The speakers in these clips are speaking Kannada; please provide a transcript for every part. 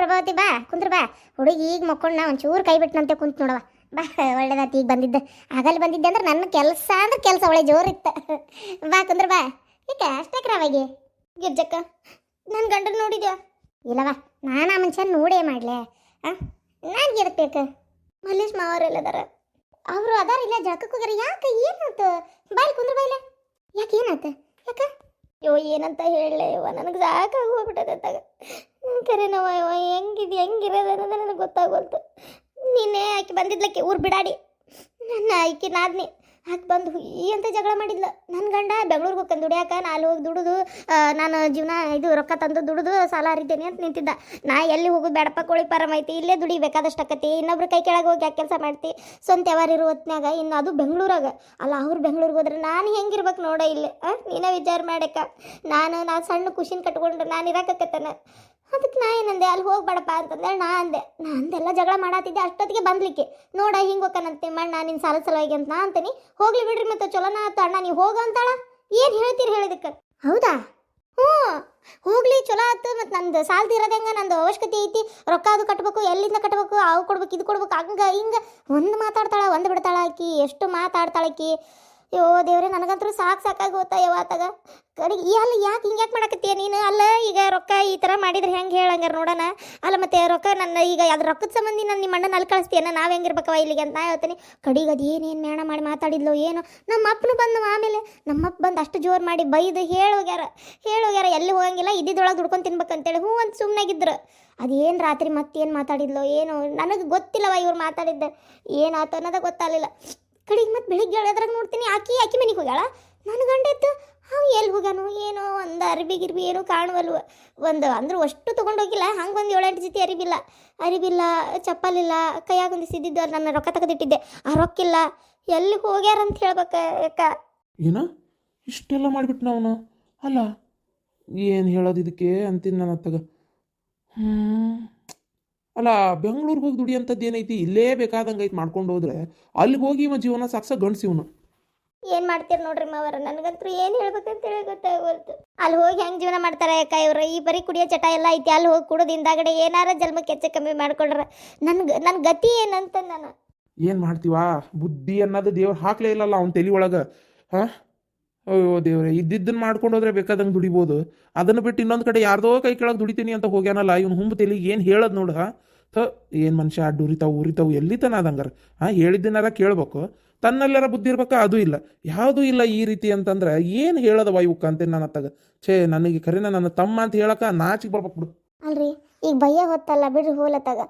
ಪ್ರಭಾವತಿ ಬಾ ಕುಂದ್ರ ಬಾ. ಹುಡುಗಿ ಈಗ ಮಕ್ಕೊಂಡ ಒಂಚೂರು ಕೈ ಬಿಟ್ಟನಂತೆ ಕುಂತ ನೋಡವ. ಬಾ ಒಳ್ಳೇದಾತಿ ಈಗ ಬಂದಿದ್ದೆ. ಆಗಲ್ಲಿ ಬಂದಿದ್ದೆ ಅಂದ್ರೆ ನನ್ನ ಕೆಲಸ ಅಂದ್ರೆ ಕೆಲಸ ಒಳ್ಳೆ ಜೋರಿತ್ತು. ಬಾ ಕುಂದ್ರ ಬಾ. ಏಕೆ ಅಷ್ಟಕ್ಕೆ ರಾವಾಗಿ ಗಿರ್ಜಕ್ಕ ನನ್ನ ಗಂಡನ ನೋಡಿದ್ಯಾ? ಇಲ್ಲವ, ನಾನು ಆ ಮನುಷ್ಯನ ನೋಡೇ ಮಾಡ್ಲೆ. ನಾನು ಗೆದಬೇಕು. ಮಲ್ಲೇಶ್ ಮಾವರೆಲ್ಲ ಅದಾರ. ಅವರು ಅದಾರ ಇಲ್ಲ ಜಳಕಕ್ಕೆ ಹೋಗ್ಯಾರ. ಯಾಕೆ ಏನಾಯ್ತು? ಬಾಯ್ ಕುಂದ್ರ ಬಾಯ್ಲೆ. ಯಾಕೆ ಏನಾಯ್ತು? ಯಾಕೆ ಯೋ ಏನಂತ ಹೇಳಲೆ ಯವ್ವ, ನನಗೆ ಸಾಕಾಗಿ ಹೋಗ್ಬಿಟ್ಟದಾಗ. ಕರೆ ನಾವು ಹೆಂಗಿರೋದು ಅನ್ನೋದು ನನಗೆ ಗೊತ್ತಾಗೋಲ್ತು. ನಿನ್ನೆ ಆಕೆ ಬಂದಿದ್ಲಕ್ಕೆ ಊರು ಬಿಡಾಡಿ ನನ್ನ ಆಕೆ ನಾದ್ನಿ ಆಕೆ ಬಂದು ಹುಯ್ಯಿ ಅಂತ ಜಗಳ ಮಾಡಿದ್ಲು. ನನ್ನ ಗಂಡ ಬೆಂಗ್ಳೂರಿಗೆ ಹೋಗ್ತಾನೆ ದುಡಿಯಾಕ. ನಾ ಅಲ್ಲಿ ಹೋಗಿ ದುಡಿದು ನಾನು ಜೀವನ ಇದು ರೊಕ್ಕ ತಂದು ದುಡಿದು ಸಾಲ ಹರಿತೇನೆ ಅಂತ ನಿಂತಿದ್ದ. ನಾ ಎಲ್ಲಿ ಹೋಗೋದು ಬೇಡಪ್ಪ, ಕೋಳಿ ಪಾರಮ್ ಐತಿ, ಇಲ್ಲೇ ದುಡಿಬೇಕಾದಷ್ಟು ಆಕತಿ. ಇನ್ನೊಬ್ರು ಕೈ ಕೆಳಗೆ ಹೋಗಿ ಯಾಕೆ ಕೆಲಸ ಮಾಡ್ತಿ? ಸ್ವಂತ ಯಾವಾರ ಇರೋ ಹೊತ್ನಾಗ, ಇನ್ನು ಅದು ಬೆಂಗಳೂರಾಗ ಅಲ್ಲ. ಅವ್ರು ಬೆಂಗ್ಳೂರಿಗೆ ಹೋದ್ರೆ ನಾನು ಹೆಂಗಿರ್ಬೇಕು ನೋಡ ಇಲ್ಲಿ. ನೀನೇ ವಿಚಾರ ಮಾಡಕ್ಕ. ನಾನು ಸಣ್ಣ ಖುಷಿನ ಕಟ್ಕೊಂಡು ನಾನು ಇರಾಕತ್ತೇನೆ. ಅದಕ್ಕೆ ನಾ ಏನಂದೆ, ಅಲ್ಲಿ ಹೋಗ್ಬೇಡಪ್ಪ ಅಂತಂದೇಳಿ ನಾ ಅಂದೆಲ್ಲ ಜಗಳ ಮಾಡತ್ತಿದ್ದೆ. ಅಷ್ಟೊತ್ತಿಗೆ ಬಂದ್ಲಿಕ್ಕೆ ನೋಡ ಹಿಂಗೆ ಹೋಗ್ಕನಂತೆ ಮಣ್ಣ ನಿನ್ನ ಸಾಲ ಸಲುವಾಗಿ ಅಂತ ನಾ ಅಂತೀನಿ. ಹೋಗ್ಲಿ ಬಿಡ್ರಿ ಮತ್ತೆ ಚಲೋನ ಆತ ಅಣ್ಣ ನೀವು ಹೋಗ ಅಂತಾಳ. ಏನು ಹೇಳ್ತೀರಿ ಹೇಳಿದಕ್ಕೆ? ಹೌದಾ? ಹ್ಞೂ ಹೋಗ್ಲಿ ಚಲೋ ಆಯ್ತು. ಮತ್ತು ನಂದು ಸಾಲ ತೀರೋದು ಹೆಂಗೆ? ನಂದು ಅವಶ್ಯಕತೆ ಐತಿ, ರೊಕ್ಕ ಅದು ಕಟ್ಬೇಕು, ಎಲ್ಲಿಂದ ಕಟ್ಬೇಕು, ಅವು ಕೊಡ್ಬೇಕು, ಇದು ಕೊಡ್ಬೇಕು, ಹಂಗೆ ಹಿಂಗೆ ಒಂದು ಮಾತಾಡ್ತಾಳ ಒಂದು ಬಿಡ್ತಾಳ ಆಕಿ. ಎಷ್ಟು ಮಾತಾಡ್ತಾಳಕಿ. ಯೋ ದೇವ್ರೆ, ನನಗಂತೂ ಸಾಕಾಗಿ ಹೋಗ್ತಾ ಯಾವತ್ತಾಗ ಕಡೆಗೆ ಅಲ್ಲ. ಯಾಕೆ ಹಿಂಗ್ಯಾಕೆ ಮಾಡಕತ್ತೀಯ ನೀನು? ಅಲ್ಲ ಈಗ ರೊಕ್ಕ ಈ ಥರ ಮಾಡಿದ್ರೆ ಹೆಂಗೆ ಹೇಳಂಗಾರ ನೋಡೋಣ. ಅಲ್ಲ ಮತ್ತೆ ರೊಕ್ಕ ನನ್ನ ಈಗ ಅದ್ರ ರೊಕ್ಕದ ಸಂಬಂಧಿ ನಾನು ನಿಮ್ಮ ಅಣ್ಣನ ಅಲ್ಲಿ ಕಳಿಸ್ತೀಯನ? ನಾವು ಹೆಂಗಿರ್ಬೇಕವ ಇಲ್ಲಿಗೆ ಅಂತ ನಾ ಹೇಳ್ತೀನಿ. ಕಡೆಗೆ ಅದು ಏನೇನು ಮೇಣ ಮಾಡಿ ಮಾತಾಡಿದ್ಲು ಏನೋ. ನಮ್ಮ ಅಪ್ಪನು ಬಂದು ಆಮೇಲೆ ನಮ್ಮಪ್ಪ ಬಂದು ಅಷ್ಟು ಜೋರು ಮಾಡಿ ಬೈದು ಹೇಳೋಗ್ಯಾರ. ಎಲ್ಲಿ ಹೋಗಂಗಿಲ್ಲ, ಇದ್ದಿದ್ದೊಳಗೆ ದುಡ್ಕೊಂಡು ತಿನ್ಬೇಕಂತೇಳಿ ಹ್ಞೂ ಅಂತ ಸುಮ್ಮನಾಗಿದ್ರು. ಅದೇನು ರಾತ್ರಿ ಮತ್ತೇನು ಮಾತಾಡಿದ್ಲು ಏನೋ ನನಗೆ ಗೊತ್ತಿಲ್ಲವ. ಇವ್ರು ಮಾತಾಡಿದ್ದೆ ಏನಾಯ್ತು ಅನ್ನೋದ ಗೊತ್ತಾಗಲಿಲ್ಲ. ಕಡೆಗೆ ಮತ್ತೆ ಬೆಳಿಗ್ಗೆ ಹೇಳೋದ್ರಾಗ ನೋಡ್ತೀನಿ ಆಕಿ ಮನೆಗೆ ಹೋಗ್ಯಾಳ. ನನ್ನ ಗಂಡ ಇತ್ತು ಅವು ಎಲ್ಲಿ ಹೋಗ್ಯಾನು ಏನೋ. ಒಂದು ಅರಿಬಿ ಏನೋ ಕಾಣುವಲ್ವ. ಒಂದು ಅಂದ್ರೆ ಅಷ್ಟು ತೊಗೊಂಡೋಗಿಲ್ಲ. ಹಂಗೆ ಒಂದು 7-8 ಜೊತೆ ಅರಿಬಿಲ್ಲ, ಚಪ್ಪಲಿಲ್ಲ, ಕೈಯಾಗೊಂದು ಸಿದ್ದಿದ್ದು ನನ್ನ ರೊಕ್ಕ ತೆಗೆದಿಟ್ಟಿದ್ದೆ. ಆ ರೊಕ್ಕಿಲ್ಲ. ಎಲ್ಲಿ ಹೋಗ್ಯಾರ ಅಂತ ಹೇಳ್ಬೇಕ ಯಾಕ? ಏನ ಇಷ್ಟೆಲ್ಲ ಮಾಡಿಬಿಟ್ಟು ಅವನು? ಅಲ್ಲ ಏನು ಹೇಳೋದು ಇದಕ್ಕೆ ಅಂತೀನಿ ನಾನು ಅತ್ತಾಗ. ಅಲ್ಲ ಬೆಂಗ್ಳೂರಿಗೆ ಹೋಗಿ ದುಡಿಯಂಥದ್ದು ಏನೈತಿ? ಇಲ್ಲೇ ಬೇಕಾದಂಗೆ ಐತಿ ಮಾಡ್ಕೊಂಡು ಹೋದ್ರೆ ಅಲ್ಲಿಗೆ ಹೋಗಿ ಇವ ಜೀವನ ಸಾಕ್ಸ ಗಂಡ್ಸಿ ಇವನು. ಏನು ಮಾಡ್ತೀರಿ ನೋಡ್ರಿ ಮಾವರ, ನನಗಂತೂ ಏನು ಹೇಳ್ಬೇಕಂತೇಳಿ ಗೊತ್ತಾಗೋಲ್ತು. ಅಲ್ಲಿ ಹೋಗಿ ಹೆಂಗೆ ಜೀವನ ಮಾಡ್ತಾರೆ ಯಾಕ ಇವ್ರು? ಈ ಬರೀ ಕುಡಿಯೋ ಚಟ ಎಲ್ಲ ಐತಿ. ಅಲ್ಲಿ ಹೋಗಿ ಕುಡಿದಿಂದಾಗಡೆ ಏನಾರ ಜನ್ಮಕ್ಕೆ ಹೆಚ್ಚು ಕಮ್ಮಿ ಮಾಡ್ಕೊಂಡ್ರೆ ನನ್ನ ಗತಿ ಏನಂತ ನಾನು ಏನು ಮಾಡ್ತೀವಾ? ಬುದ್ಧಿ ಅನ್ನೋದು ದೇವ್ರು ಹಾಕ್ಲೇ ಇಲ್ಲಲ್ಲ ಅವ್ನ ತಲೆ ಒಳಗೆ. ಹಾಂ ಅಯ್ಯೋ ದೇವ್ರೆ, ಇದ್ದಿದ್ದನ್ನು ಮಾಡ್ಕೊಂಡು ಹೋದ್ರೆ ಬೇಕಾದಂಗೆ ದುಡಿಬೋದು. ಅದನ್ನು ಬಿಟ್ಟು ಇನ್ನೊಂದು ಕಡೆ ಯಾರ್ದೋ ಕೈ ಕೆಳಗೆ ದುಡಿತೀನಿ ಅಂತ ಹೋಗ್ಯಾನಲ್ಲ ಇವ್ನು. ಹುಂಬ ತಲೆಗೆ ಏನು ಹೇಳೋದು ನೋಡು. ಏನು ಮನುಷ್ಯ ಅಡ್ಡು ಉರಿತಾವು ಎಲ್ಲಿ ತನ ಅದಂಗಾರ? ಹೇಳಿದ್ದನಾರ ಕೇಳ್ಬೇಕು, ತನ್ನಲ್ಲಾರ ಬುದ್ಧಿ ಇರ್ಬೇಕಾ? ಅದು ಇಲ್ಲ, ಯಾವುದೂ ಇಲ್ಲ ಈ ರೀತಿ ಅಂತಂದ್ರೆ ಏನು ಹೇಳೋದವ ಇವಕ್ಕೆ ಅಂತೇನೆ ನಾನು ಅತ್ತಾಗ. ನನಗೆ ಕರೆನ ನನ್ನ ತಮ್ಮ ಅಂತ ಹೇಳಕ್ಕೆ ನಾಚಿಗೆ ಬರ್ಬೇಕು ಬಿಡು. ಅಲ್ರಿ ಈಗ ಭಯ ಹೊತ್ತಲ್ಲ ಬಿಡ್ರಿ ಹೋಲತ್ತಾಗ.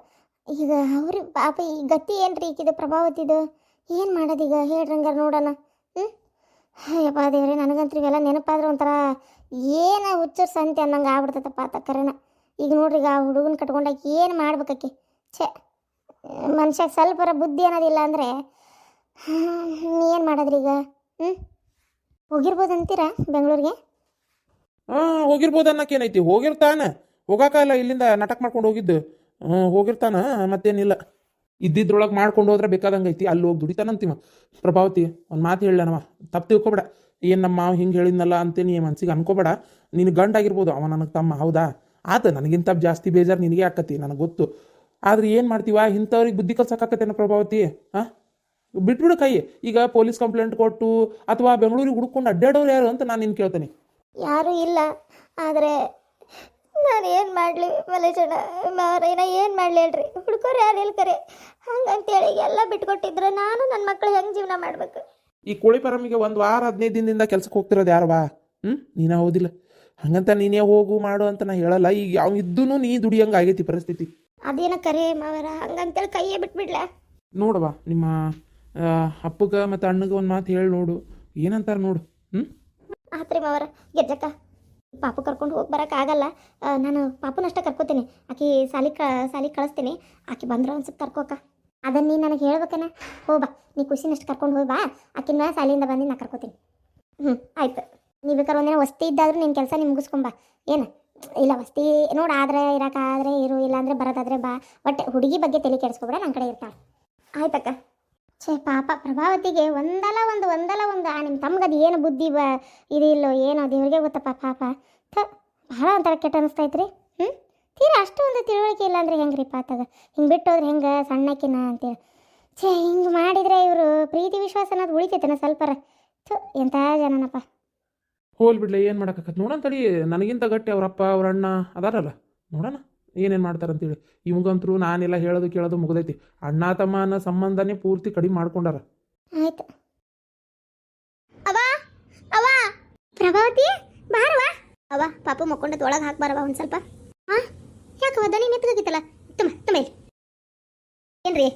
ಈಗ ಅವ್ರಿಗೆ ಪಾಪ ಈ ಗತಿ ಏನ್ರಿ ಈಗಿದು ಪ್ರಭಾವತಿದು? ಏನು ಮಾಡೋದೀಗ ಹೇಳ್ರಂಗಾರ ನೋಡೋಣ. ಯಪ್ಪ ದೇವ್ರೆ, ನನಗಂತೂ ಇವೆಲ್ಲ ನೆನಪಾದ್ರೆ ಒಂಥರ ಏನು ಹುಚ್ಚರ್ ಸಂತೆ ಅನ್ನಂಗೆ ಆಗ್ಬಿಡ್ತೈತಪ್ಪ ಆತ ಕರೆನ. ಈಗ ನೋಡ್ರಿ ಈಗ ಆ ಹುಡುಗನ ಕಟ್ಕೊಂಡಾಕಿ ಏನು ಮಾಡ್ಬೇಕಾಕಿ? ಮನುಷ್ಯಾಗ ಸ್ವಲ್ಪರ ಬುದ್ಧಿ ಅನ್ನೋದಿಲ್ಲ ಅಂದರೆ ಏನು ಮಾಡೋದ್ರಿ ಈಗ? ಹೋಗಿರ್ಬೋದಂತೀರಾ ಬೆಂಗಳೂರಿಗೆ? ಹೋಗಿರ್ಬೋದು ಅನ್ನೋಕೇನೈತಿ? ಹೋಗಿರ್ತಾನೆ, ಹೋಗೋಕ್ಕಲ್ಲ ಇಲ್ಲಿಂದ ನಾಟಕ ಮಾಡ್ಕೊಂಡು ಹೋಗಿದ್ದು. ಹೋಗಿರ್ತಾನ, ಮತ್ತೇನಿಲ್ಲ. ಇದ್ದಿದ್ರೊಳಗೆ ಮಾಡ್ಕೊಂಡು ಹೋದ್ರೆ ಬೇಕಾದಂಗೆ ಐತಿ. ಅಲ್ಲಿ ಹೋಗಿ ದುಡಿತಾನಂತೀವ. ಪ್ರಭಾವತಿ ಒಂದು ಮಾತು ಹೇಳಣವ, ತಪ್ಪು ತಿಳ್ಕೊಬೇಡ. ಏನು ನಮ್ಮ ಮಾವು ಹಿಂಗೆ ಹೇಳಿದ್ನಲ್ಲ ಅಂತೇನಿ ಮನ್ಸಿಗೆ ಅನ್ಕೋಬೇಡ. ನೀನು ಗಂಡಾಗಿರ್ಬೋದು, ಅವ ನನಗೆ ತಮ್ಮ, ಹೌದಾ? ಆತ ನನಗಿಂತ ಜಾಸ್ತಿ ಬೇಜಾರು ನಿನಗೆ ಆಕತಿ, ನನಗೆ ಗೊತ್ತು. ಆದ್ರೆ ಏನು ಮಾಡ್ತೀವ? ಇಂಥವ್ರಿಗೆ ಬುದ್ಧಿ ಕಲ್ಸಕ್ಕಾಕತ್ತೇನ ಪ್ರಭಾವತಿ? ಬಿಟ್ಬಿಡು ಕೈ. ಈಗ ಪೊಲೀಸ್ ಕಂಪ್ಲೇಂಟ್ ಕೊಟ್ಟು ಅಥವಾ ಬೆಂಗಳೂರಿಗೆ ಹುಡ್ಕೊಂಡು ಅಡ್ಡಾಡೋರು ಯಾರು ಅಂತ ನಾನು ನಿನ್ನ ಕೇಳ್ತೇನೆ. ಯಾರೂ ಇಲ್ಲ. ಆದರೆ ನಾನು ಏನು ಮಾಡಲಿ ಮಲೇಶಣ್ಣ ಮಾವರೇನ? ಏನು ಮಾಡಲಿ ಹೇಳ್ರಿ? ಹುಡ್ಕೋರು ಯಾರು ಹೇಳ್ಕರೆ? ಹಂಗಂತೇಳಿ ಎಲ್ಲ ಬಿಟ್ಕೊಟ್ಟಿದ್ರೆ ನಾನು ನನ್ನ ಮಕ್ಕಳು ಹೆಂಗೆ ಜೀವನ ಮಾಡ್ಬೇಕು? ಈ ಕೋಳಿ ಫಾರಮಿಗೆ 1 ವಾರ 15 ದಿನದಿಂದ ಕೆಲ್ಸಕ್ಕೆ ಹೋಗ್ತಿರೋದು ಯಾರವಾ? ನೀನೇ ಹೌದಿಲ್ಲ? ಹಂಗಂತ ನೀನೇ ಹೋಗು ಮಾಡು ಅಂತ ನಾ ಹೇಳಲ್ಲ. ಈಗ ಯಾವ ಇದ್ದೂ ನೀ ದುಡಿಯಂಗೆ ಆಗೈತಿ ಪರಿಸ್ಥಿತಿ. ಅದೇನ ಕರೆ ಮಾವರ? ಹಂಗಂತೇಳಿ ಕೈಯೇ ಬಿಟ್ಬಿಡ್ಲ? ನೋಡವಾ ನಿಮ್ಮ ಅಪ್ಪಗೆ ಮತ್ತು ಅಣ್ಣಗೆ ಒಂದು ಮಾತು ಹೇಳಿ ನೋಡು, ಏನಂತಾರೆ ನೋಡು. ಆತ್ರಿ ಮಾವರ. ಗೆಜ್ಜಕ್ಕ ಪಾಪು ಕರ್ಕೊಂಡು ಹೋಗಿ ಬರೋಕ್ಕಾಗಲ್ಲ. ನಾನು ಪಾಪನಷ್ಟ ಕರ್ಕೋತೀನಿ. ಆಕಿ ಸಾಲಿ ಕಳಿಸ್ತೀನಿ. ಆಕಿ ಬಂದ್ರೆ ಒಂದು ಸ್ವಲ್ಪ ಕರ್ಕೋಕ. ಅದನ್ನು ನೀನು ನನಗೆ ಹೇಳ್ಬೇಕನ? ಬಾ, ನೀ ಖುಷಿನಷ್ಟು ಕರ್ಕೊಂಡು ಹೋಗಿ ಬಾ. ಆಕಿನ ಸಾಲಿಯಿಂದ ಬಂದು ನಾ ಕರ್ಕೋತೀನಿ. ಆಯ್ತು. ನೀವು ಬೇಕಾದ್ರೆ ಒಂದಿನ ವಸ್ತಿ ಇದ್ದಾದ್ರೂ ನಿನ್ನ ಕೆಲಸ ನೀವು ಮುಗಿಸ್ಕೊಂಬ. ಏನು ಇಲ್ಲ ವಸ್ತಿ ನೋಡು, ಆದರೆ ಇರೋಕ್ಕಾದ್ರೆ ಇರು, ಇಲ್ಲಾಂದರೆ ಬರೋದಾದ್ರೆ ಬಾ. ಒಟ್ಟು ಹುಡುಗಿ ಬಗ್ಗೆ ತಲೆ ಕೆಡಿಸ್ಕೊಬೇಡ, ನನ್ನ ಕಡೆ ಇರ್ತಾಳೆ. ಆಯ್ತಕ್ಕ. ಪಾಪ ಪ್ರಭಾವತಿಗೆ ಒಂದಲ್ಲ ಒಂದು ನಿಮ್ಮ ತಮ್ಗದು ಏನು ಬುದ್ಧಿ ಇದು ಇಲ್ಲೋ ಏನೋ ದೇವ್ರಿಗೆ ಗೊತ್ತಪ್ಪ. ಪಾಪ ಭಾಳ ಒಂಥರ ಕೆಟ್ಟ ಅನಿಸ್ತೈತ್ರಿ. ತೀರಾ ಅಷ್ಟು ಒಂದು ತಿಳುವಳಿಕೆ ಇಲ್ಲ ಅಂದ್ರೆ ಹೆಂಗ್ರಿಪ್ಪ ಆತಾಗ ಹಿಂಗೆ ಬಿಟ್ಟೋದ್ರೆ ಹೆಂಗೆ ಸಣ್ಣಕಿನ ಅಂತೇಳಿ ಛೇ ಹಿಂಗೆ ಮಾಡಿದ್ರೆ ಇವರು ಪ್ರೀತಿ ವಿಶ್ವಾಸ ಅನ್ನೋದು ಉಳಿತೈತೆನ ಸ್ವಲ್ಪರ ಥು ಎಂಥ ಜನನಪ್ಪ. ಹೋಲ್ ಬಿಡ್ಲಿ ಏನು ಮಾಡೋಕ್ಕಾಗತ್ತೆ ನೋಡೋಣ ತಡಿ. ನನಗಿಂತ ಗಟ್ಟಿ ಅವ್ರಪ್ಪ ಅವ್ರ ಅಣ್ಣ ಅದಾರಲ್ಲ, ನೋಡೋಣ ಏನೇನು ಮಾಡ್ತಾರಂತೇಳಿ. ಇವಂಗಂತರೂ ನಾನೆಲ್ಲ ಹೇಳೋದು ಕೇಳೋದು ಮುಗ್ದೈತಿ. ಅಣ್ಣ ತಮ್ಮ ಅನ್ನೋ ಸಂಬಂಧನೇ ಪೂರ್ತಿ ಕಡಿಮೆ ಮಾಡ್ಕೊಂಡಾರ. ಆಯ್ತು ಅವ ಅವ ಪ್ರಭಾವತಿ ಬಾರವಾ. ಅವ ಪಾಪು ಮಕ್ಕೊಂಡದ್ದು ಒಳಗೆ ಹಾಕ್ಬಾರವ ಒಂದು ಸ್ವಲ್ಪ. ಹಾ ಯಾಕವ ದನಿ ಮೆತ್ತಗಾಗಿತ್ತಲ್ಲ. ತುಂಬ ತುಂಬ ಇಲ್ಲಿ ಏನ್ರಿ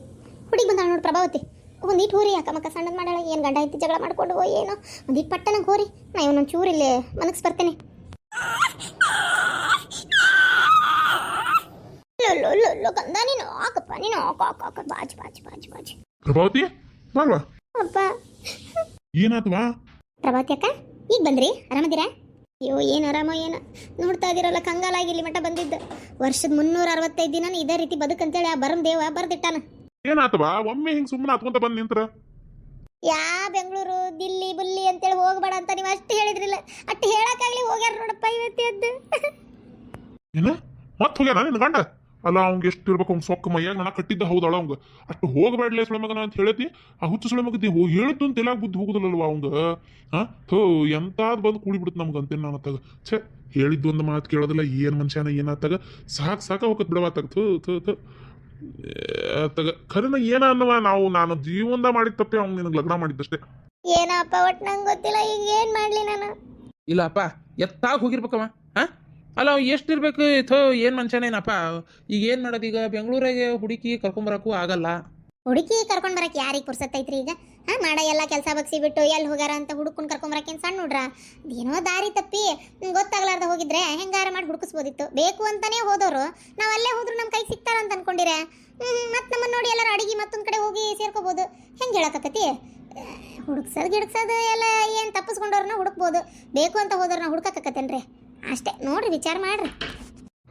ಹುಡುಗಿ ಬಂದಾಳ ನೋಡಿ ಪ್ರಭಾವತಿ. ಒಂದೀಟ್ ಹೋರಿ ಯಾಕ ಮಕ್ಕ ಸಣ್ಣದು ಮಾಡಾಳ. ಏನು ಗಂಡ ಐತಿ ಜಗಳ ಮಾಡ್ಕೊಂಡು ಏನೋ ಒಂದೀಟ್ ಪಟ್ಟನಂಗೆ ಹೋರಿ. ನಾ ಇವನೊಂದು ಚೂರು ಇಲ್ಲಿ ಮನಸ್ಸು ಬರ್ತೇನೆ. ಕಂದ ನೀನು ಹಾಕಪ್ಪ ನೀನು ಹಾಕ ಬಾಜು ಬಾಜು ಬಾಜು ಬಾಜು. ಪ್ರಭಾವತಿ ಬಾರ್ವಾ. ಅಪ್ಪ ಏನಾತ್ವಾ? ಪ್ರಭಾವತಿ ಅಕ್ಕ ಈಗ ಬಂದ್ರಿ? ಆರಾಮದಿರಾ? ಅಯ್ಯೋ ಏನು ಆರಾಮ ಏನು ನೋಡ್ತಾ ಇದ್ದೀರಲ್ಲ, ಕಂಗಾಲಾಗಿ ಇಲ್ಲಿ ಮಟ್ಟ ಬಂದಿದ್ದ. ವರ್ಷದ 365 ದಿನ ಇದೇ ರೀತಿ ಬದುಕಂತೇಳಿ ಆ ಬರಂ ದೇವ ಬರ್ದಿಟ್ಟಾನ. ಏನಾತ್ವಾ? ಒಮ್ಮೆ ಹಿಂಗ್ ಸುಮ್ಮನೆ ಹತ್ಕೊಂತ ಬಂದ್ ನಿಂತ್ರ. ಯಾ ಬೆಂಗಳೂರು ದಿಲ್ಲಿ ಬುಲ್ಲಿ ಅಂತೇಳಿ ಹೋಗ್ಬೇಡ ಅಂತ ನೀವು ಅಷ್ಟು ಹೇಳಿದ್ರಿಲ್ಲ. ಅಷ್ಟು ಹೇಳಕ್ಕಾಗ್ಲಿ ಹೋಗ್ಯಾರ ನೋಡಪ್ಪ ಇವತ್ತಿ ಎದ್ದು. ಏನ ಮತ್ ಹೋಗ್ಯಾನ ನಿನ್ ಗಂಡ? ಅಲ್ಲ ಅವ್ಗೆ ಎಷ್ಟು ಇರ್ಬೇಕು ಅವ್ನ ಸೊಕ್ಕ ಮೈಯಾಗ ನಾ ಕಟ್ಟಿದ್ದ ಹೌದಳ ಅವಂಗ. ಅಷ್ಟು ಹೋಗಬೇಡ್ಲೆ ಸುಳೆ ಮಗನ ಅಂತ ಹೇಳತಿ. ಆ ಹುಚ್ಚು ಸುಳೆ ಮಗತಿ ಹೇಳಿದ್ದು ಅಂತ ಎಲ್ಲಾಗ ಬುದ್ಧಿ ಹೋಗುದಿಲ್ಲಲ್ವ ಅವಂಗ. ಥೋ ಎಂತಾದ್ ಬಂದು ಕೂಡಿ ಬಿಡುತ್ತೆ ನಮ್ಗೆ ಅಂತೇನು ನಾನು ಅತ್ತಾಗ. ಛೇ ಹೇಳಿದ್ದು ಒಂದು ಮಾತು ಕೇಳೋದಿಲ್ಲ. ಏನ್ ಮನುಷ್ಯನ ಏನಾತ್ತಾಗ ಸಾಕ ಹೋಗತ್ ಬಿಡವಾತಾಗ. ಥೂ ಥೂ ಥೂ ಅತ್ತಾಗ ಖರೇನ ಏನ ಅನ್ನವ ನಾನು ಜೀವನದ ಮಾಡಿದ ತಪ್ಪೆ ಅವ್ನು ನಿನಗೆ ಲಗ್ನ ಮಾಡಿದ್ದಷ್ಟೇ. ಏನಪ್ಪ ಒಟ್ಟು ನಂಗೆ ಗೊತ್ತಿಲ್ಲ ಈಗ ಏನು ಮಾಡಲಿ ನಾನು. ಇಲ್ಲಪ್ಪ ಎತ್ತಾಗ ಹೋಗಿರ್ಬೇಕವ. ಹಾಂ ಅಲ್ಲ ಅವ ಎಷ್ಟಿರ್ಬೇಕು? ಥೋ ಏನು ಮನುಷ್ಯನೇನಪ್ಪ. ಈಗ ಏನು ಮಾಡೋದು? ಈಗ ಬೆಂಗಳೂರಾಗೆ ಹುಡುಕಿ ಕರ್ಕೊಂಬರಕ್ಕೂ ಆಗಲ್ಲ. ಹುಡುಕಿ ಕರ್ಕೊಂಡ್ ಬರಕ್ ಯಾರಿಗೆ ಪುರ್ಸತ್ತೈತ್ರಿ ಈಗ? ಮಾಡ ಎಲ್ಲ ಕೆಲಸ ಬಗ್ಸಿ ಬಿಟ್ಟು ಎಲ್ಲಿ ಹೋಗ್ಯಾರ ಅಂತ ಹುಡುಕೊಂಡು ಕರ್ಕೊಂಬರಕ್ಕೇನು ಸಣ್ಣ ಹುಡ್ರ? ಏನೋ ದಾರಿ ತಪ್ಪಿ ಗೊತ್ತಾಗ್ಲಾರ್ದ ಹೋಗಿದ್ರೆ ಹೆಂಗಾರ ಮಾಡಿ ಹುಡುಕಿಸ್ಬೋದಿತ್ತು. ಬೇಕು ಅಂತಾನೆ ಹೋದವರು ನಾವು ಅಲ್ಲೇ ಹೋದ್ರು ನಮ್ಮ ಕೈಗೆ ಸಿಗ್ತಾರ ಅಂತ ಅನ್ಕೊಂಡಿರೆ ಮತ್ತೆ ನಮ್ಮನ್ನು ನೋಡಿ ಎಲ್ಲರೂ ಅಡಿಗೆ ಮತ್ತೊಂದು ಕಡೆ ಹೋಗಿ ಸೇರ್ಕೋಬೋದು. ಹೆಂಗೆ ಹೇಳಕತ್ತತಿ? ಗಿಡ್ಸೋದು ಎಲ್ಲ ಏನು ತಪ್ಪಿಸ್ಕೊಂಡವ್ರನ್ನ ಹುಡುಕ್ಬೋದು. ಬೇಕು ಅಂತ ಹೋದವ್ರನ್ನ ಹುಡ್ಕಕ್ಕತ್ತೇನ್ರಿ? ಅಷ್ಟೇ ನೋಡ್ರಿ, ವಿಚಾರ ಮಾಡ್ರಿ.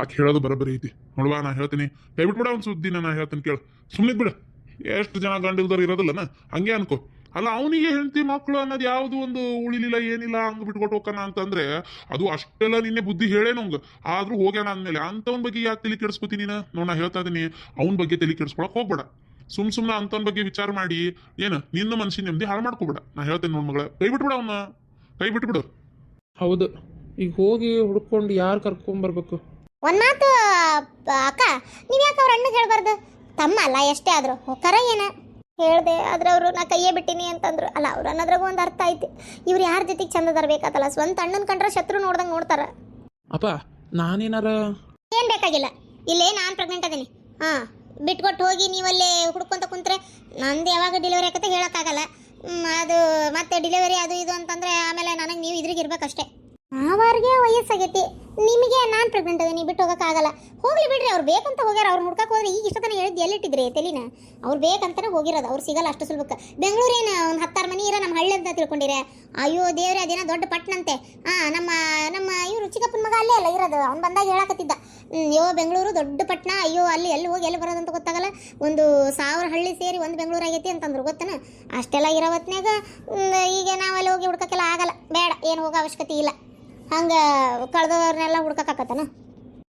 ಆಕೆ ಹೇಳೋದು ಬರೋಬ್ಬರಿ ಐತಿ ನೋಡುವ. ನಾ ಹೇಳ್ತೀನಿ ಕೈ ಬಿಟ್ಬಿಡ ಒಂದು ಸುದ್ದಿನ. ನಾ ಹೇಳ್ತೀನಿ ಕೇಳು, ಸುಮ್ಮನೆ ಬಿಡ. ಎಷ್ಟು ಜನ ಗಂಡಿಲ್ದವ್ರು ಇರೋದಿಲ್ಲನ ಹಂಗೆ ಅನ್ಕೋ. ಅಲ್ಲ ಅವನಿಗೆ ಹೆಂಡತಿ ಮಕ್ಕಳು ಅನ್ನೋದು ಯಾವುದು ಒಂದು ಉಳಿಲಿಲ್ಲ ಏನಿಲ್ಲ, ಹಂಗೆ ಬಿಟ್ಕೊಟ್ಟು ಹೋಗೋಣ ಅಂತಂದ್ರೆ ಅದು ಅಷ್ಟೆಲ್ಲ ನಿನ್ನೆ ಬುದ್ಧಿ ಹೇಳೇನಂಗ. ಆದ್ರೂ ಹೋಗ್ಯಾನ ಅಂದಮೇಲೆ ಅಂಥವನ ಬಗ್ಗೆ ಯಾಕೆ ತಲೆ ಕೆಡಿಸ್ಕೊತೀನಿ ನೀನು? ನೋಡ್ ನಾ ಹೇಳ್ತಾ ಇದೀನಿ, ಅವನ ಬಗ್ಗೆ ತಲೆ ಕೆಡಿಸ್ಕೊಳಕ್ ಹೋಗ್ಬೇಡ. ಸುಮ್ಮನೆ ಅಂಥವನ ಬಗ್ಗೆ ವಿಚಾರ ಮಾಡಿ ಏನು ನಿನ್ನ ಮನ್ಸಿನ ನೆಮ್ಮದಿ ಹಾಳು ಮಾಡ್ಕೋಬೇಡ. ನಾ ಹೇಳ್ತೇನೆ ನೋಡ್ ಮಗಳ, ಕೈ ಬಿಟ್ಬಿಡ ಅವನ್ನ, ಕೈ ಬಿಟ್ಬಿಡು. ಹೌದು, ಈಗ ಹೋಗಿ ಹುಡ್ಕೊಂಡು ಯಾರು ಕರ್ಕೊಂಬರ್ಬೇಕು? ಒಂದ್ ಮಾತು ಅಕ್ಕ, ನೀವ್ ಯಾಕೆ ಅವ್ರ ಅಣ್ಣಗೆ ಹೇಳ್ಬಾರ್ದು? ತಮ್ಮ ಅಲ್ಲ ಎಷ್ಟೇ ಆದ್ರು ಕರ ಏನ ಹೇಳ್ದೆ. ಆದ್ರೆ ಅವರು ನಾ ಕೈಯೇ ಬಿಟ್ಟಿನಿ ಅಂತಂದ್ರು. ಅಲ್ಲ ಅವ್ರು ಅನ್ನೋದ್ರಾಗ ಒಂದು ಅರ್ಥ ಐತಿ. ಇವ್ರು ಯಾರ ಜೊತೆಗೆ ಚಂದ ತರಬೇಕತ್ತಲ್ಲ, ಸ್ವಂತ ಅಣ್ಣನ ಕಂಡ್ರೆ ಶತ್ರು ನೋಡ್ದಂಗೆ ನೋಡ್ತಾರ. ಅಪ್ಪ ನಾನೇನಾರ ಏನ್ ಬೇಕಾಗಿಲ್ಲ, ಇಲ್ಲೇ ನಾನು ಪ್ರೆಗ್ನೆಂಟ್ ಅದೀನಿ. ಬಿಟ್ಕೊಟ್ಟು ಹೋಗಿ ನೀವಲ್ಲೇ ಹುಡ್ಕೊಂತ ಕುಂತ್ರೆ ನಂದು ಯಾವಾಗ ಡೆಲಿವರಿ ಆಕತ್ತೆ ಹೇಳಕ್ಕಾಗಲ್ಲ. ಅದು ಮತ್ತೆ ಡೆಲಿವರಿ ಅದು ಇದು ಅಂತಂದ್ರೆ ಆಮೇಲೆ ನನಗೆ ನೀವು ಇದ್ರಿಗೆ ಇರ್ಬೇಕಷ್ಟೇ. ಅವ್ರಿಗೆ ವಯಸ್ಸಾಗೈತಿ, ನಿಮಗೆ ನಾನು ಪ್ರೆಗ್ನೆಂಟ್ ಅದೀನಿ, ಬಿಟ್ಟು ಹೋಗೋಕ್ಕಾಗಲ್ಲ. ಹೋಗ್ಲಿ ಬಿಡ್ರಿ, ಅವ್ರು ಬೇಕಂತ ಹೋಗ್ಯಾರ. ಅವ್ರು ಹುಡ್ಕಕ್ಕೆ ಹೋದ್ರೆ ಈಗ ಇಷ್ಟತನ ಹೇಳಿದ್ದು ಎಲ್ಲಿಟ್ಟಿದ್ರಿ ತೆಲಿನ? ಅವ್ರು ಬೇಕಂತಾನೆ ಹೋಗಿರೋದು. ಅವ್ರು ಸಿಗಲ್ಲ ಅಷ್ಟು ಸುಲಭಕ್ಕೆ. ಬೆಂಗಳೂರೇನು ಒಂದು 10 ಮನೆ ಇರೋ ನಮ್ಮ ಹಳ್ಳಿ ಅಂತ ತಿಳ್ಕೊಂಡಿರೆ? ಅಯ್ಯೋ ದೇವ್ರೆ, ಅದೇನೋ ದೊಡ್ಡ ಪಟ್ಟಣಂತೆ. ನಮ್ಮ ನಮ್ಮ ಇವ್ರು ಚಿಕ್ಕಪ್ಪನ ಮಗ ಅಲ್ಲೇ ಅಲ್ಲ ಇರೋದು. ಅವ್ನು ಬಂದಾಗ ಹೇಳಕತ್ತಿದ್ದ, ಅಯ್ಯೋ ಬೆಂಗಳೂರು ದೊಡ್ಡ ಪಟ್ಟಣ, ಅಯ್ಯೋ ಅಲ್ಲಿ ಎಲ್ಲಿ ಹೋಗಿ ಎಲ್ಲಿ ಬರೋದಂತ ಗೊತ್ತಾಗಲ್ಲ, 1000 ಹಳ್ಳಿ ಸೇರಿ ಒಂದು ಬೆಂಗಳೂರು ಆಗೈತಿ ಅಂತಂದ್ರು. ಗೊತ್ತನ? ಅಷ್ಟೆಲ್ಲ ಇರೋ ಹೊತ್ನಾಗ ಈಗ ನಾವಲ್ಲಿ ಹೋಗಿ ಹುಡ್ಕಕ್ಕೆಲ್ಲ ಆಗಲ್ಲ. ಬೇಡ, ಏನು ಹೋಗೋ ಅವಶ್ಯಕತೆ ಇಲ್ಲ. ಹಂಗೆ ಕಳೆದವ್ರನ್ನೆಲ್ಲ ಹುಡ್ಕಕ್ಕತ್ತನ?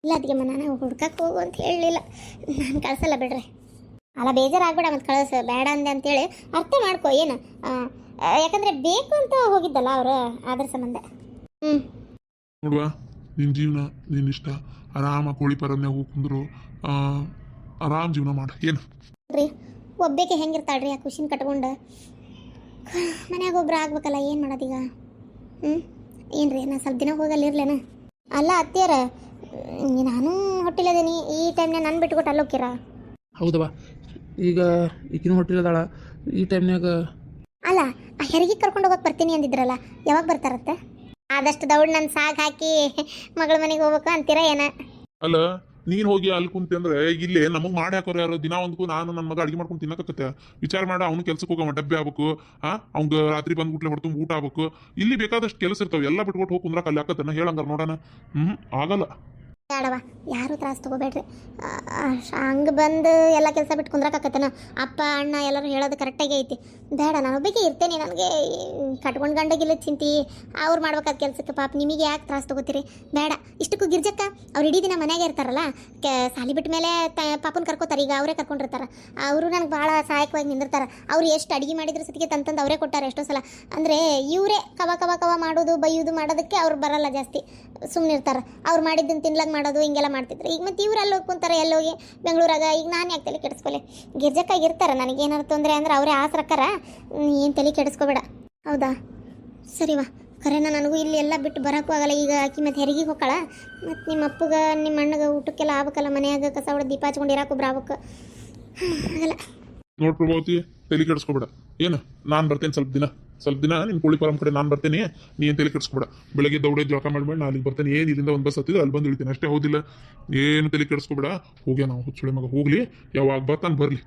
ಇಲ್ಲ ಅದಕ್ಕೆ ನಾನು ಹುಡ್ಕಕ್ಕೆ ಹೋಗು ಅಂತ ಹೇಳಲಿಲ್ಲ. ನಾನು ಕಳ್ಸಲ್ಲ ಬಿಡ್ರಿ. ಅಲ್ಲ ಬೇಜಾರಾಗ್ಬೇಡ, ಮತ್ತೆ ಕಳಿಸ ಬೇಡ ಅಂದೆ ಅಂತೇಳಿ ಅರ್ಥ ಮಾಡ್ಕೊ. ಏನು ಯಾಕಂದ್ರೆ ಬೇಕು ಅಂತ ಹೋಗಿದ್ದಲ್ಲ ಅವರು, ಅದ್ರ ಸಂಬಂಧ. ನೋಡುವ, ನಿನ್ನ ಜೀವನ ನಿನ್ನ ಇಷ್ಟ. ಆರಾಮ ಕೋಳಿ ಪರಮ್ಯಾಗ ಹೋಗಿ ಕುಂದ್ರು, ಆರಾಮ್ ಜೀವನ ಮಾಡ. ಏನು ರೀ ಒಬ್ಬೇಕೆ ಹೆಂಗಿರ್ತಾಳ್ರಿ ಆ ಖುಷಿನ ಕಟ್ಕೊಂಡು? ಮನ್ಯಾಗ ಒಬ್ರು ಆಗ್ಬೇಕಲ್ಲ, ಏನು ಮಾಡೋದೀಗ? ಏನ್ರಿ ನಾ ಸ್ವಲ್ಪ ದಿನ ಹೋಗಲ್ಲಿರ್ಲೇನ? ಅಲ್ಲ ಅತ್ತಿಯರ, ನಾನು ಹೊಟ್ಟಿಲದೇನಿ. ಈ ಟೈಮ್ನಾಗ ನಾನು ಬಿಟ್ಕೊಟ್ಟು ಅಲ್ಲಿ ಹೋಗ್ತೀರಾ? ಹೌದವ, ಈಗ ಈಗಿನ ಹೊಟ್ಟಿಲದಾಳ ಈ ಟೈಮ್ನಾಗ. ಅಲ್ಲ ಆ ಹೆರಿಗೆ ಕರ್ಕೊಂಡು ಹೋಗಕ್ಕೆ ಬರ್ತೀನಿ ಅಂದಿದ್ರಲ್ಲ, ಯಾವಾಗ ಬರ್ತಾರತ್ತೆ? ಆದಷ್ಟು ದೌಡ್ ನನ್ನ ಸಾಗ್ ಹಾಕಿ ಮಗಳ ಮನೆಗೆ ಹೋಗ್ಬೇಕು ಅಂತೀರಾ ಏನ? ಅಲ್ಲ ನೀನ್ ಹೋಗಿ ಅಲ್ಲಿ ಕುಂತಿ ಅಂದ್ರೆ ಇಲ್ಲೇ ನಮಗ್ ಮಾಡಿ ಹಾಕೋರು ಯಾರು? ದಿನ ಒಂದ್ಕು ನಾನು ನನ್ನ ಮಗ ಅಡಿಗೆ ಮಾಡ್ಕೊಂಡು ತಿನ್ನಕತ್ತೆ. ವಿಚಾರ ಮಾಡ, ಅವ್ನು ಕೆಲ್ಸಕ್ಕೆ ಹೋಗವ, ಡಬ್ಬೆ ಆಗ್ಬೇಕು. ಅವ್ಗ ರಾತ್ರಿ ಬಂದ್ಬಿಟ್ಲೆ ಹೊಡ್ತು ಊಟ ಆಗ್ಬೇಕು. ಇಲ್ಲಿ ಬೇಕಾದಷ್ಟು ಕೆಲಸ ಇರ್ತಾವ, ಎಲ್ಲ ಬಿಟ್ಕೊಟ್ಟು ಹೋಗಿ ಕುಂದ್ರಕ್ಕೆ ಅಲ್ಲಿ ಹಾಕತ್ತನ? ಹೇಳಂಗಾರ ನೋಡೋಣ. ಆಗಲ್ಲ. ಬೇಡವ, ಯಾರೂ ತ್ರಾಸ ತಗೋಬೇಡ್ರಿ. ಹಂಗೆ ಬಂದು ಎಲ್ಲ ಕೆಲಸ ಬಿಟ್ಟು ಕುಂದ್ರಕ್ಕಾಕತ್ತೇನ? ಅಪ್ಪ ಅಣ್ಣ ಎಲ್ಲರೂ ಹೇಳೋದು ಕರೆಕ್ಟಾಗಿ ಐತಿ. ಬೇಡ, ನಾನು ಒಬ್ಬಕ್ಕೆ ಇರ್ತೇನೆ. ನನಗೆ ಕಟ್ಕೊಂಡು ಗಂಡಗಿಲ್ಲ ಚಿಂತಿ, ಅವ್ರು ಮಾಡ್ಬೇಕಾದ ಕೆಲಸಕ್ಕೆ ಪಾಪ ನಿಮಗೆ ಯಾಕೆ ತ್ರಾಸ ತಗೋತೀರಿ? ಬೇಡ. ಇಷ್ಟಕ್ಕೂ ಗಿರ್ಜಕ್ಕ ಅವ್ರು ಇಡೀ ದಿನ ಮನೆಯಾಗೆ ಇರ್ತಾರಲ್ಲ, ಸಾಲಿ ಬಿಟ್ಟ ಮೇಲೆ ಪಾಪನ ಕರ್ಕೋತಾರೆ. ಈಗ ಅವರೇ ಕರ್ಕೊಂಡಿರ್ತಾರೆ. ಅವರು ನನಗೆ ಭಾಳ ಸಹಾಯಕವಾಗಿ ನಿಂದಿರ್ತಾರೆ. ಅವ್ರು ಎಷ್ಟು ಅಡುಗೆ ಮಾಡಿದ್ರು ಸತಿಗೆ ತಂದು ಅವರೇ ಕೊಟ್ಟಾರೆ ಎಷ್ಟೋ ಸಲ. ಅಂದರೆ ಇವರೇ ಕವ ಮಾಡೋದು ಬೈಯೋದು ಮಾಡೋದಕ್ಕೆ ಅವ್ರು ಬರಲ್ಲ ಜಾಸ್ತಿ, ಸುಮ್ಮನೆ ಇರ್ತಾರೆ. ಅವ್ರು ಮಾಡಿದ್ದನ್ನು ತಿನ್ಲಾಗ ಮಾಡೋದು ಹಿಂಗೆಲ್ಲ ಮಾಡ್ತಿದ್ರು. ಈಗ ಮತ್ತೆ ಇವ್ರು ಅಲ್ಲಿ ಹೋಗ್ಕೊಂತಾರೆ, ಎಲ್ಲೋಗಿ ಬೆಂಗಳೂರಾಗ. ಈಗ ನಾನು ಯಾಕೆ ತಲೆ ಕೆಡಿಸ್ಕೊಲೆ? ಗಿರ್ಜಕ್ಕಾಗಿ ಇರ್ತಾರೆ. ನನಗೇನಾರು ತೊಂದರೆ ಅಂದ್ರೆ ಅವರೇ ಆಸರಕ್ಕಾರ. ಏನು ತಲೆ ಕೆಡಿಸ್ಕೋಬೇಡ. ಹೌದಾ, ಸರಿವಾ. ಖರೇನ ನನಗೂ ಇಲ್ಲಿ ಎಲ್ಲ ಬಿಟ್ಟು ಬರೋಕ್ಕೂ ಆಗಲ್ಲ. ಈಗ ಆಕಿ ಮತ್ತೆ ಹೆರಿಗೆಗೆ ಹೋಗ್ಕಳ. ಮತ್ತು ನಿಮ್ಮ ಅಪ್ಪಗೆ ನಿಮ್ಮ ಅಣ್ಣಗೆ ಊಟಕ್ಕೆಲ್ಲ ಆಗ್ಬೇಕಲ್ಲ, ಮನೆಯಾಗ ಕಸ ಹೊಡೆದು ದೀಪ ಹಚ್ಕೊಂಡು ಇರಾಕೊಬ್ರು ಆಗ್ಬೇಕು. ಆಗಲ್ಲ. ನೋಡ್ ಪ್ರಭಾವತಿ, ತಲೆ ಕೆಡಿಸ್ಕೊಬೇಡ. ಏನು, ನಾನು ಬರ್ತೇನೆ ಸ್ವಲ್ಪ ದಿನ ನಿನ್ನ ಕೋಳಿ ಫಾರಂ ಕಡೆ ನಾನು ಬರ್ತೇನೆ. ನೀ ಏನು ತಲೆ ಕೆಡಿಸ್ಕೊಬೇಡ. ಬೆಳಗ್ಗೆ ದೌಡೆ ಜಳಕ ಮಾಡ್ಬೇಡ, ನಾನು ಅಲ್ಲಿಗೆ ಬರ್ತೇನೆ. ಏನು ಇಲ್ಲಿಂದ ಒಂದು ಬಸ್ ಹತ್ತಿದ್ರೆ ಅಲ್ಲಿ ಬಂದು ಇಳ್ತೀನಿ ಅಷ್ಟೇ. ಹೌದಿಲ್ಲ? ಏನು ತಲೆ ಕೆಡಿಸ್ಕೊಬೇಡ. ಹೋಗ್ಯ ನಾವು ಹುಚ್ಚುಳಿ ಮಗ ಹೋಗ್ಲಿ, ಯಾವಾಗ ಬರ್ತಾನೆ ಬರಲಿ.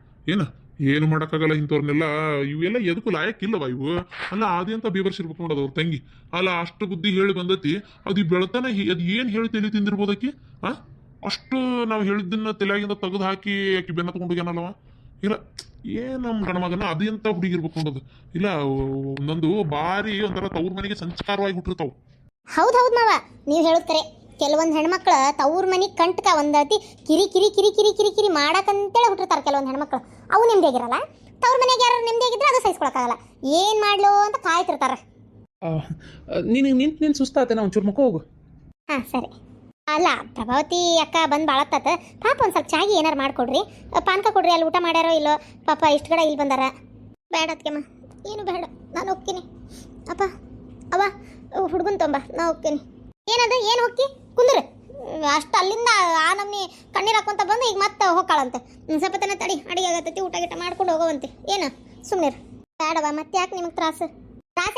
ಏನು ಮಾಡೋಕ್ಕಾಗಲ್ಲ ಇಂಥವ್ರನ್ನೆಲ್ಲ. ಇವೆಲ್ಲ ಎದಕ್ಕೂ ಲಾಯಕ್ಕಿಲ್ಲವ ಇವು. ಅಲ್ಲ ಆದಿ ಅಂತ ಬೇಬರ್ಸಿರ್ಬೇಕು ನೋಡೋದು ಅವ್ರ ತಂಗಿ. ಅಲ್ಲ ಅಷ್ಟು ಬುದ್ಧಿ ಹೇಳಿ ಬಂದತಿ, ಅದು ಬೆಳತಾನೆ ಅದು ಏನು ಹೇಳಿ ತಲೆ ತಿಂದಿರ್ಬೋದಕ್ಕಿ? ಅಷ್ಟು ನಾವು ಹೇಳಿದ್ದನ್ನ ತಲೆಯಾಗಿಂದ ತೆಗೆದು ಹಾಕಿ ಆಕಿ ಬೆನ್ನ ತಗೊಂಡೋಗ್ಯಾನಲ್ಲವ. ಇಲ್ಲ, ಏನು ನಮ್ಮ ಗಣಮಗನ ಅದೆಂತ ಹುಡುಗಿರ್ಬೇಕು ನೋಡೋದು. ಇಲ್ಲ, ಒಂದೊಂದು ಬಾರಿ ಒಂಥರ ತವ್ರ ಮನೆಗೆ ಸಂಸ್ಕಾರವಾಗಿ ಹುಟ್ಟಿರ್ತಾವ. ಹೌದು ಮಾವ, ನೀವು ಹೇಳೋದು ಕರೆ. ಕೆಲವೊಂದು ಹೆಣ್ಮಕ್ಳು ತವ್ರ ಮನೆ ಕಂಟಕ ಒಂದತಿ ಕಿರಿ ಕಿರಿ ಕಿರಿ ಕಿರಿ ಕಿರಿ ಕಿರಿ ಮಾಡಕ್ಕಂತೇಳಿ ಹುಟ್ಟಿರ್ತಾರೆ ಕೆಲವೊಂದು ಹೆಣ್ಮಕ್ಳು. ಅವು ನೆಮ್ಮದಿಯಾಗಿರಲ್ಲ. ತವ್ರ ಮನೆಗೆ ಯಾರು ನೆಮ್ಮದಿಯಾಗಿದ್ರೆ ಅದು ಸಹಿಸ್ಕೊಳಕ್ಕಾಗಲ್ಲ. ಏನು ಮಾಡ್ಲೋ ಅಂತ ಕಾಯ್ತಿರ್ತಾರೆ. ನಿಂತು ಸುಸ್ತಾತೇನ? ಒಂಚೂರು ಮಕ್ಕ ಹೋಗು. ಹಾಂ ಸರಿ. ಅಲ್ಲ ಪ್ರಭಾವತಿ ಅಕ್ಕ ಬಂದು ಭಾಳತ್ತಾತ. ಪಾಪ ಒಂದು ಸ್ವಲ್ಪ ಚಾಗಿ ಏನಾರು ಮಾಡಿಕೊಡ್ರಿ, ಪಾನಕ ಕೊಡ್ರಿ. ಅಲ್ಲಿ ಊಟ ಮಾಡ್ಯಾರೋ ಇಲ್ಲೋ ಪಾಪ, ಇಷ್ಟು ಕಡೆ ಇಲ್ಲಿ ಬಂದಾರ. ಬೇಡ ಅದಕ್ಕೆಮ್ಮ, ಏನು ಬೇಡ, ನಾನು ಹೋಗ್ತೀನಿ. ಅಪ್ಪ ಅವ ಹುಡುಗನ್ ತೊಂಬ, ನಾ ಹೋಗ್ತೀನಿ. ಏನದು, ಏನು ಹೋಗಿ ಕುಂದ್ರೆ ಅಷ್ಟು ಅಲ್ಲಿಂದ ಆ ನಮ್ಮನಿ ಕಣ್ಣೀರು ಹಾಕೊಂತ ಬಂದು ಈಗ ಮತ್ತೆ ಹೋಗ್ಕಾಳಂತೆ. ಸ್ವಲ್ಪ ತನ ತಡಿ, ಅಡಿಗೆ ಆಗತ್ತೈತಿ, ಊಟ ಗಿಟ ಮಾಡ್ಕೊಂಡು ಹೋಗೋವಂತೆ. ಏನು ಸುಮ್ಮನೆ ಬೇಡವ, ಮತ್ತೆ ಯಾಕೆ ನಿಮಗೆ ತ್ರಾಸು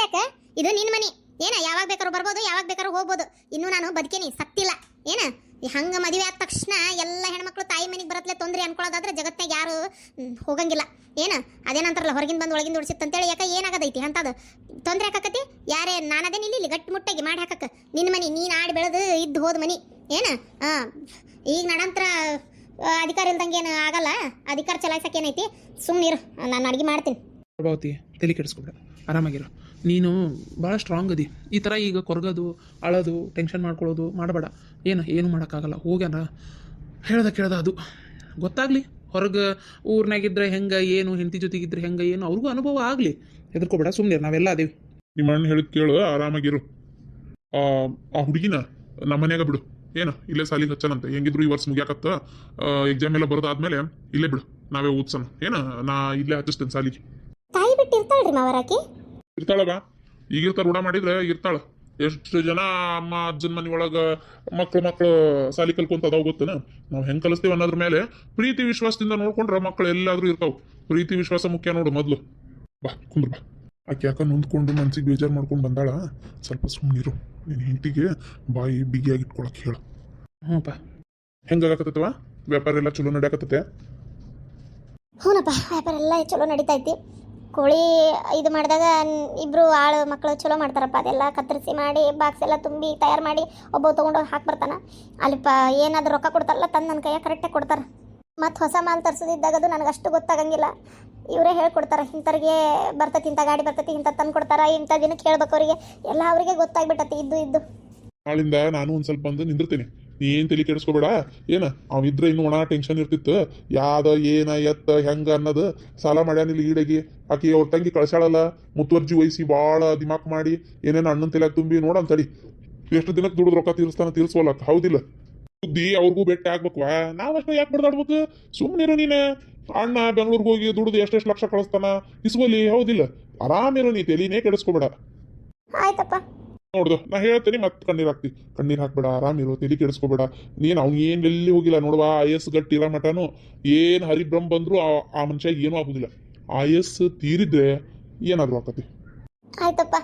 ಯಾಕೆ? ಇದು ನಿನ್ನ ಮನೆ. ಯಾವಾಗ ಬೇಕಾದ್ರೂ ಬರ್ಬೋದು, ಯಾವಾಗ ಬೇಕಾದ್ರೂ ಹೋಗ್ಬೋದು. ಇನ್ನೂ ನಾನು ಬದುಕೇನಿ, ಸತ್ತಿಲ್ಲ. ಹಂಗೆ ಮದುವೆ ಆದ ತಕ್ಷಣ ಎಲ್ಲ ಹೆಣ್ಮಕ್ಳು ತಾಯಿ ಮನೆಗೆ ಬರತ್ಲೆ ತೊಂದರೆ ಅನ್ಕೊಳ್ಳೋದಾದ್ರೆ ಜಗತ್ನಾಗ ಯಾರು ಹೋಗಂಗಿಲ್ಲ. ಅದೇನಂತಾರಲ್ಲ, ಹೊರಗಿಂದ ಬಂದು ಒಳಗಿಂದ ಉಳಿಸಿತ್ತಂತೇಳಿ. ಯಾಕೆ ಏನಾಗದೈತಿ ಅಂತದು ತೊಂದರೆ ಹಾಕಕತಿ? ಯಾರೇ ನಾನದೇ ಇಲ್ಲಿ ಗಟ್ಟಿ ಮುಟ್ಟಾಗಿ ಮಾಡಿ ಹಾಕಕ್ಕೆ. ನಿನ್ನ ಮನೆ, ನೀನು ಆಡಿ ಬೆಳೆದು ಇದ್ದು ಹೋದ ಮನೆ. ಈಗ ನಡಂತರ ಅಧಿಕಾರ ಇಲ್ದಂಗೆ ಏನು ಆಗಲ್ಲ. ಅಧಿಕಾರ ಚಲಾಯಿಸಕ್ಕೆ ಏನೈತಿ? ಸುಮ್ಮನಿರು, ನಾನು ಅಡುಗೆ ಮಾಡ್ತೀನಿ. ಪ್ರಭಾವತಿ, ತಲೆ ಕೆಡಿಸ್ಕೊಬೇಡ, ಆರಾಮಾಗಿರೋ. ನೀನು ಭಾಳ ಸ್ಟ್ರಾಂಗ್ ಅದಿ. ಈ ಥರ ಈಗ ಕೊರಗೋದು, ಅಳೋದು, ಟೆನ್ಷನ್ ಮಾಡ್ಕೊಳ್ಳೋದು ಮಾಡಬೇಡ. ಏನು ಮಾಡೋಕ್ಕಾಗಲ್ಲ. ಹೋಗ್ಯಾನ ಕೇಳ್ದ ಅದು ಗೊತ್ತಾಗಲಿ. ಹೊರಗೆ ಊರ್ನಾಗಿದ್ದರೆ ಹೆಂಗೆ, ಏನು ಹೆಂಡತಿ ಜೊತೆಗಿದ್ರೆ ಹೆಂಗೆ, ಏನು ಅವ್ರಿಗೂ ಅನುಭವ ಆಗಲಿ. ಹೆದರ್ಕೋಬೇಡ, ಸುಮ್ಮನೆ ನಾವೆಲ್ಲ ಅದೇವಿ. ನಿಮ್ಮ ಅಣ್ಣ ಹೇಳಿದ್ ಕೇಳು, ಆರಾಮಾಗಿರು. ಆ ಹುಡುಗಿನ ನಮ್ಮ ಮನ್ಯಾಗ ಬಿಡು. ಇಲ್ಲೇ ಸಾಲಿಗೆ ಹಚ್ಚನಂತೆ. ಹೆಂಗಿದ್ರು ಈ ವರ್ಷ ಮುಗ್ಯಾಕತ್ತ. ಎಕ್ಸಾಮ್ ಎಲ್ಲ ಬರೋದಾದ್ಮೇಲೆ ಇಲ್ಲೇ ಬಿಡು, ನಾವೇ ಓದ್ಸೋಣ. ನಾ ಇಲ್ಲೇ ಹಚ್ಚಿಸ್ತೇನೆ ಸಾಲಿಗೆ. ತಾಯಿ ಬಿಟ್ಟು ಇರ್ತಾಳ್ರಿ ಮಾವರಾಕಿ? ಇರ್ತಾಳಗ, ಈಗಿರ್ತಾರ. ರೂಢ ಮಾಡಿದ್ರೆ ಇರ್ತಾಳ. ಎಷ್ಟು ಜನ ಅಮ್ಮ ಅಜ್ಜನ ಮನೆ ಒಳಗೆ ಮಕ್ಳು ಸಾಲಿ ಕಲ್ಕೊಂತ ಅದಾವ ಗೊತ್ತನ. ನಾವು ಹೆಂಗೆ ಕಲಿಸ್ತೀವಿ ಅನ್ನೋದ್ರ ಮೇಲೆ ಪ್ರೀತಿ ವಿಶ್ವಾಸದಿಂದ ನೋಡ್ಕೊಂಡ್ರೆ ಮಕ್ಳು ಎಲ್ಲಾದ್ರೂ ಇರ್ತಾವ. ಪ್ರೀತಿ ವಿಶ್ವಾಸ ಮುಖ್ಯ ನೋಡು ಮೊದಲು. ಬಾ ಕುಂದ್ರ ಬಾ. ಆಕೆ ಯಾಕ ನೊಂದ್ಕೊಂಡು ಮನ್ಸಿಗೆ ಬೇಜಾರು ಮಾಡ್ಕೊಂಡು ಬಂದಾಳ. ಸ್ವಲ್ಪ ಸುಮ್ಮನಿರು. ನಿನ್ನ ಹೆಂಡತಿಗೆ ಬಾಯಿ ಬಿಗಿಯಾಗಿ ಇಟ್ಕೊಳಕ್ಕೆ ಹೇಳು. ಹ್ಞೂಪ್ಪ. ಹೆಂಗಾಗತ್ತವ ವ್ಯಾಪಾರ ಎಲ್ಲ ಚಲೋ ನಡೆಯಕತ್ತತೆ? ಹ್ಞೂನಪ್ಪ, ವ್ಯಾಪಾರ ಎಲ್ಲ ಚಲೋ ನಡೀತೈತಿ. ಕೋಳಿ ಇದು ಮಾಡಿದಾಗ ಇಬ್ಬರು ಆಳು ಮಕ್ಕಳು ಚಲೋ ಮಾಡ್ತಾರಪ್ಪ. ಅದೆಲ್ಲ ಕತ್ತರಿಸಿ ಮಾಡಿ ಬಾಕ್ಸ್ ಎಲ್ಲ ತುಂಬಿ ತಯಾರು ಮಾಡಿ ಒಬ್ಬ ತೊಗೊಂಡೋಗಿ ಹಾಕ್ಬರ್ತಾನೆ. ಅಲ್ಲಿಪ್ಪ ಏನಾದರೂ ರೊಕ್ಕ ಕೊಡ್ತಾರಲ್ಲ, ತಂದು ನನ್ನ ಕೈಯಾಗ ಕರೆಕ್ಟಾಗಿ ಕೊಡ್ತಾರೆ. ಮತ್ತು ಹೊಸ ಮಾಲ್ ತರಿಸೋದಿದ್ದಾಗದು ನನಗೆ ಅಷ್ಟು ಗೊತ್ತಾಗಂಗಿಲ್ಲ. ಇವರೇ ಹೇಳ್ಕೊಡ್ತಾರೆ. ಇಂಥವ್ರಿಗೆ ಬರ್ತೈತಿ, ಇಂಥ ಗಾಡಿ ಬರ್ತೈತಿ, ಇಂಥ ತಂದು ಕೊಡ್ತಾರೆ, ಇಂಥ ದಿನಕ್ಕೆ ಹೇಳ್ಬೇಕು ಅವರಿಗೆ. ಎಲ್ಲ ಅವರಿಗೆ ಗೊತ್ತಾಗ್ಬಿಟ್ಟತಿ ಇದ್ದು. ನಾಳಿಂದ ನಾನು ಒಂದು ಸ್ವಲ್ಪ ಬಂದು ನಿಂದಿರ್ತೀನಿ. ನೀ ಏನು ತಲೆ ಕೆಡಿಸ್ಕೋಬೇಡ. ಅವಿದ್ರೆ ಇನ್ನೂ ಒಣ ಟೆನ್ಷನ್ ಇರ್ತಿತ್ತು. ಯಾವ್ದ ಏನ ಎತ್ತ ಹೆಂಗ ಅನ್ನೋದು. ಸಾಲ ಮಾಡ್ಯಾನಿಲ್ಲ ಈಡಗಿ. ಆಕಿ ಅವ್ರ ತಂಗಿ ಕಳ್ಸಾಳಲ್ಲ, ಮುತುವರ್ಜಿ ವಹಿಸಿ ಭಾಳ ದಿಮಾಕ್ ಮಾಡಿ ಏನೇನು ಅಣ್ಣನ ತಲೆಯಾಗ ತುಂಬಿ ನೋಡಂತಡಿ. ಎಷ್ಟು ದಿನಕ್ಕೆ ದುಡ್ದು ರೊಕ್ಕ ತೀರ್ಸ್ವಲ್ಲಕ್ಕ, ಹೌದಿಲ್ಲ? ಬುದ್ಧಿ ಅವ್ರಿಗೂ ಬೆಟ್ಟ ಆಗ್ಬೇಕವಾ. ನಾವಷ್ಟೇ ಯಾಕೆ ಬಡ್ದಾಡ್ಬೇಕು? ಸುಮ್ಮನಿರು ನೀನು. ಅಣ್ಣ ಬೆಂಗ್ಳೂರ್ಗೆ ಹೋಗಿ ದುಡ್ದು ಎಷ್ಟೆಷ್ಟು ಲಕ್ಷ ಕಳಿಸ್ತಾನ, ಇಸ್ಕೊಲಿ, ಹೌದಿಲ್ಲ? ಆರಾಮಿರು, ನೀ ತಲೆನೇ ಕೆಡಿಸ್ಕೋಬೇಡ. ಆಯ್ತಪ್ಪ. ನೋಡ್ದು, ನಾ ಹೇಳ್ತೀನಿ. ಮತ್ತೆ ಕಣ್ಣೀರ್ ಹಾಕ್ಬೇಡ, ಆರಾಮಿರು, ತಲೆ ಕೆಡಿಸ್ಕೋಬೇಡ. ನೀನು ಅವ್ನು ಏನು ಎಲ್ಲಿ ಹೋಗಿಲ್ಲ ನೋಡುವ. ಆಯಸ್ ಗಟ್ಟಿ ಇರೋ ಮಟನು ಏನು ಹರಿಭ್ರಮ್ ಬಂದ್ರು ಆ ಮನುಷ್ಯ ಏನೂ ಆಗುದಿಲ್ಲ. ಆಯಸ್ ತೀರಿದ್ರೆ ಏನಾದ್ರು ಆಕತಿ. ಆಯ್ತಪ್ಪ.